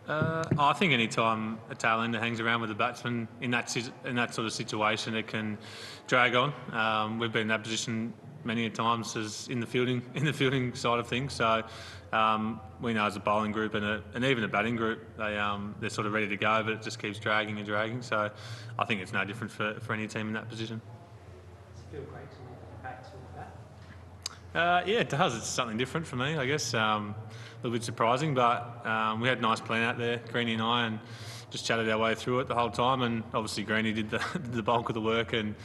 I think any time a tail ender hangs around with a batsman in that sort of situation, it can drag on. We've been in that position many a times as in the fielding side of things. So we know as a bowling group and even a batting group, they're sort of ready to go, but it just keeps dragging and dragging. So I think it's no different for any team in that position. Does it feel great to look back to that? Yeah, it does. It's something different for me, I guess. A little bit surprising, but we had a nice plan out there, Greenie and I, and just chatted our way through it the whole time. And obviously Greenie did the bulk of the work, and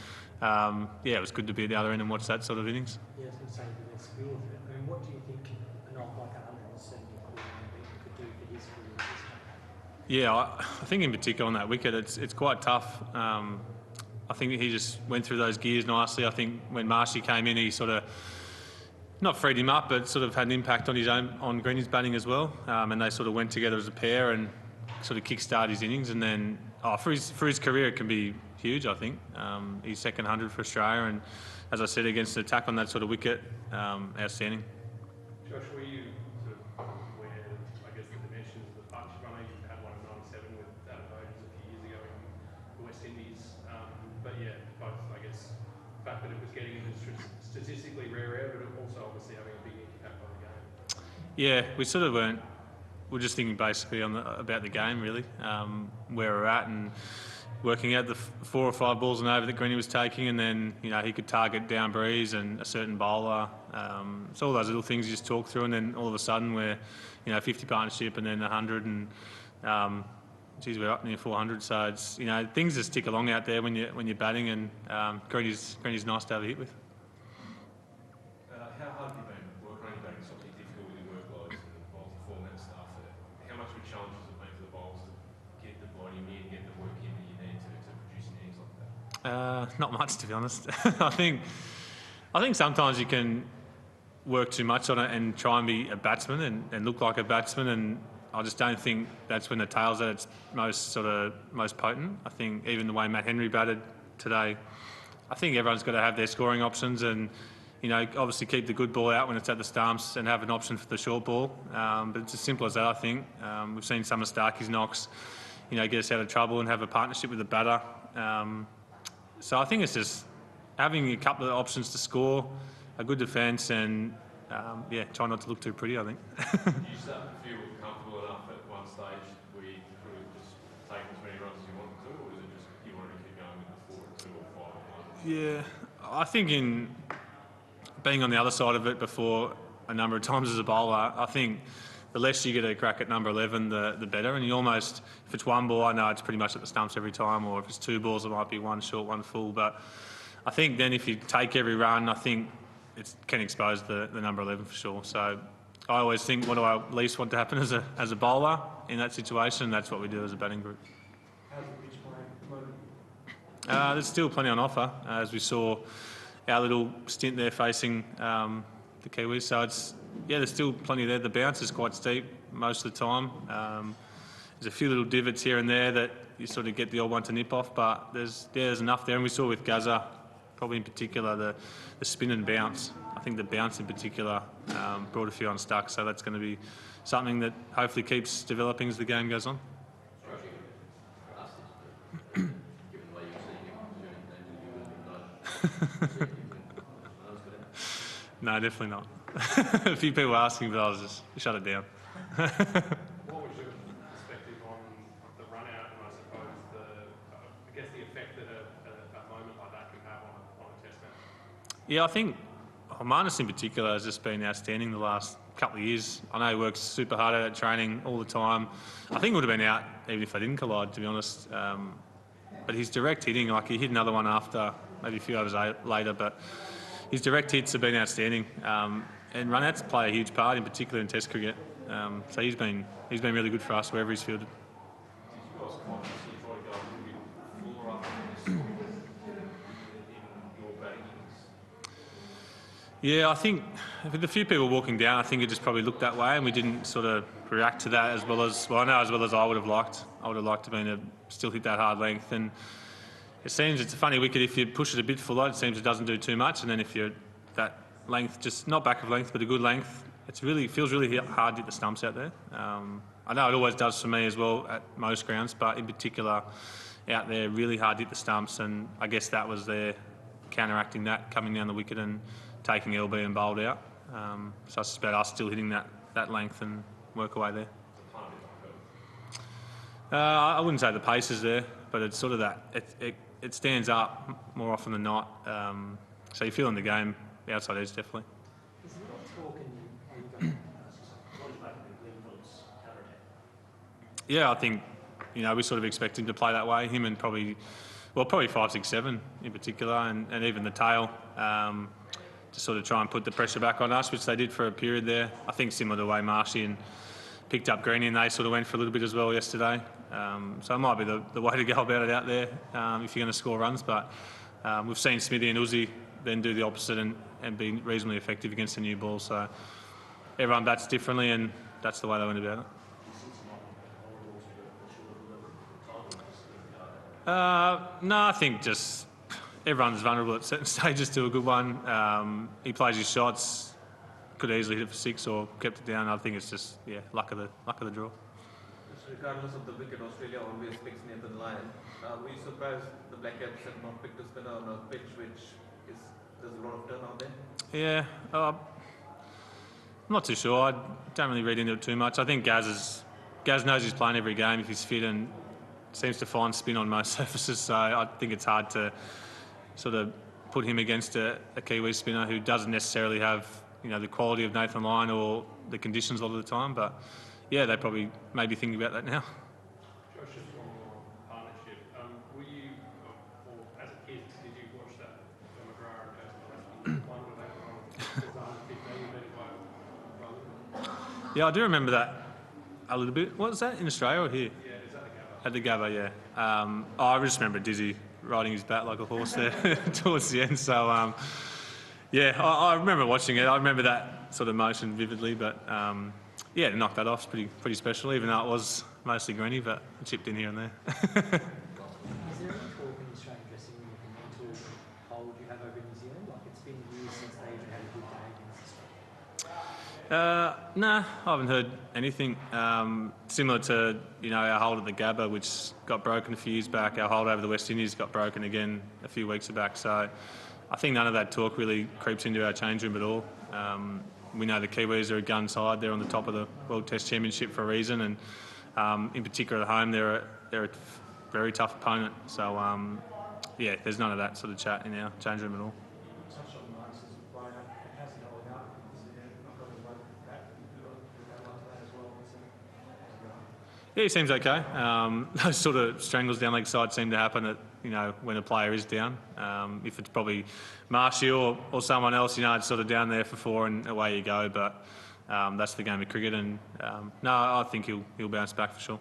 it was good to be at the other end and watch that sort of innings. Yeah, I was going to say the next feel of it. I mean, what do you think a knock like 170 could do for his career at this time? Yeah, I think in particular on that wicket, it's quite tough. I think he just went through those gears nicely. I think when Marshy came in, he sort of not freed him up, but sort of had an impact on Greenie's batting as well. And they sort of went together as a pair and sort of kick-start his innings. And then for his career, it can be huge, I think. He's second 100 for Australia, and as I said, against an attack on that sort of wicket, outstanding. Josh, were you sort of aware of, I guess, the dimensions of the punch runner? You had one in 97 with Adam Bowden a few years ago in the West Indies. But yeah, both, I guess, the fact that it was getting into statistically rare, but also obviously having a big impact on the game. Yeah, we sort of weren't. We're just thinking basically about the game, really, where we're at, and working out the 4 or 5 balls and over that Greenie was taking, and then he could target down breeze and a certain bowler. So all those little things you just talk through, and then all of a sudden we're 50 partnership and then 100, and we're up near 400. So it's things just tick along out there when you're batting, and Greenie's nice to have a hit with. How hard have you been working on your batting? It's obviously difficult with your workloads and the multi-format stuff. How much of a challenge has it been for the bowlers to get the volume in, get the work in that you need to produce innings like that? Not much, to be honest. I think sometimes you can work too much on it and try and be a batsman and look like a batsman, and I just don't think that's when the tail's at its most potent. I think even the way Matt Henry batted today, I think everyone's got to have their scoring options and obviously keep the good ball out when it's at the stumps and have an option for the short ball. But it's as simple as that, I think. We've seen some of Starkey's knocks, get us out of trouble and have a partnership with the batter. So I think it's just having a couple of options to score, a good defence, and try not to look too pretty, I think. Do you start to feel comfortable enough at one stage where you could have just taken as many runs as you wanted to, or is it just you wanted to keep going with the 4 or 2 or 5? Yeah, I think in being on the other side of it before a number of times as a bowler, I think the less you get a crack at number 11, the better. And you almost, if it's one ball, I know it's pretty much at the stumps every time, or if it's 2 balls, it might be 1 short, 1 full. But I think then if you take every run, I think it can expose the number 11 for sure. So I always think, what do I least want to happen as a bowler in that situation? That's what we do as a batting group. How's the pitch playing at the moment? There's still plenty on offer, as we saw our little stint there facing the Kiwis. So there's still plenty there. The bounce is quite steep most of the time. There's a few little divots here and there that you sort of get the old one to nip off, but there's enough there. And we saw with Gazza, probably in particular, the spin and bounce. I think the bounce in particular brought a few unstuck. So that's going to be something that hopefully keeps developing as the game goes on. No, definitely not. A few people were asking, but I was just shut it down. What was your perspective on the run out and I suppose the effect that a moment like that can have on a test match? Yeah, I think Marnus in particular has just been outstanding the last couple of years. I know he works super hard at training all the time. I think he would have been out even if they didn't collide, to be honest. But his direct hitting, like he hit another one after, maybe a few overs later, but his direct hits have been outstanding. And run-outs play a huge part, in particular in Test cricket. So he's been really good for us wherever he's fielded. Yeah, I think with a few people walking down, I think it just probably looked that way, and we didn't sort of react to that as well as I would have liked. I would have liked to have been still hit that hard length, and it seems it's a funny wicket. If you push it a bit fuller, it seems it doesn't do too much, and then if you're that length, just not back of length, but a good length, feels really hard to hit the stumps out there. I know it always does for me as well at most grounds, but in particular out there, really hard to hit the stumps, and I guess that was their counteracting that, coming down the wicket and taking LB and bowled out. So I suspect us still hitting that length and work away there. I wouldn't say the pace is there, but it's sort of that, it stands up more often than not. So you feel in the game, the outside edge definitely. Is there a talk in What is back in Glenfield's counter-attack? Yeah, I think, we sort of expect him to play that way. Him and probably 5, 6, 7 in particular, and even the tail, to sort of try and put the pressure back on us, which they did for a period there. I think similar to the way Marshy and picked up Greeny, and they sort of went for a little bit as well yesterday. So it might be the way to go about it out there if you're going to score runs. But we've seen Smithy and Uzi then do the opposite and be reasonably effective against the new ball. So everyone bats differently, and that's the way they went about it. No, I think just everyone's vulnerable at certain stages to a good one. He plays his shots, could easily hit it for 6 or kept it down. I think it's just luck of the draw. Just regardless of the wicket, Australia always picks Nathan Lyon. Were you surprised the Black Caps have not picked a spinner on a pitch there's a lot of turn out there? Yeah, I'm not too sure. I don't really read into it too much. I think Gaz knows he's playing every game if he's fit, and seems to find spin on most surfaces. So I think it's hard to sort of put him against a Kiwi spinner who doesn't necessarily have the quality of Nathan Lyon or the conditions a lot of the time. But yeah, they probably may be thinking about that now. Josh, just one more on partnership. Were you, or as a kid, did you watch that McGrath and one where they were on 15 metre by Yeah, I do remember that a little bit. What was that, in Australia or here? Yeah, is that the Gabba? At the Gabba, yeah. I just remember Dizzy riding his bat like a horse there towards the end. So, I remember watching it. I remember that sort of motion vividly. But, to knock that off is pretty special, even though it was mostly greeny, but it chipped in here and there. Is there any talk in the Australian dressing room of the mental hold you have over New Zealand? Like, it's been years since they even had a good day against Australia. Nah, I haven't heard anything. Similar to, our hold at the Gabba, which got broken a few years back. Our hold over the West Indies got broken again a few weeks back. So I think none of that talk really creeps into our change room at all. We know the Kiwis are a gun side. They're on the top of the World Test Championship for a reason. And in particular at home, they're a very tough opponent. So, there's none of that sort of chat in our change room at all. Touched on Marcus's player, how's he holding up? Is he not got his way back? As well. Yeah, he seems okay. Those sort of strangles down leg side seem to happen at when a player is down. If it's probably Marshy or someone else, it's sort of down there for 4 and away you go. But that's the game of cricket, and no, I think he'll bounce back for sure.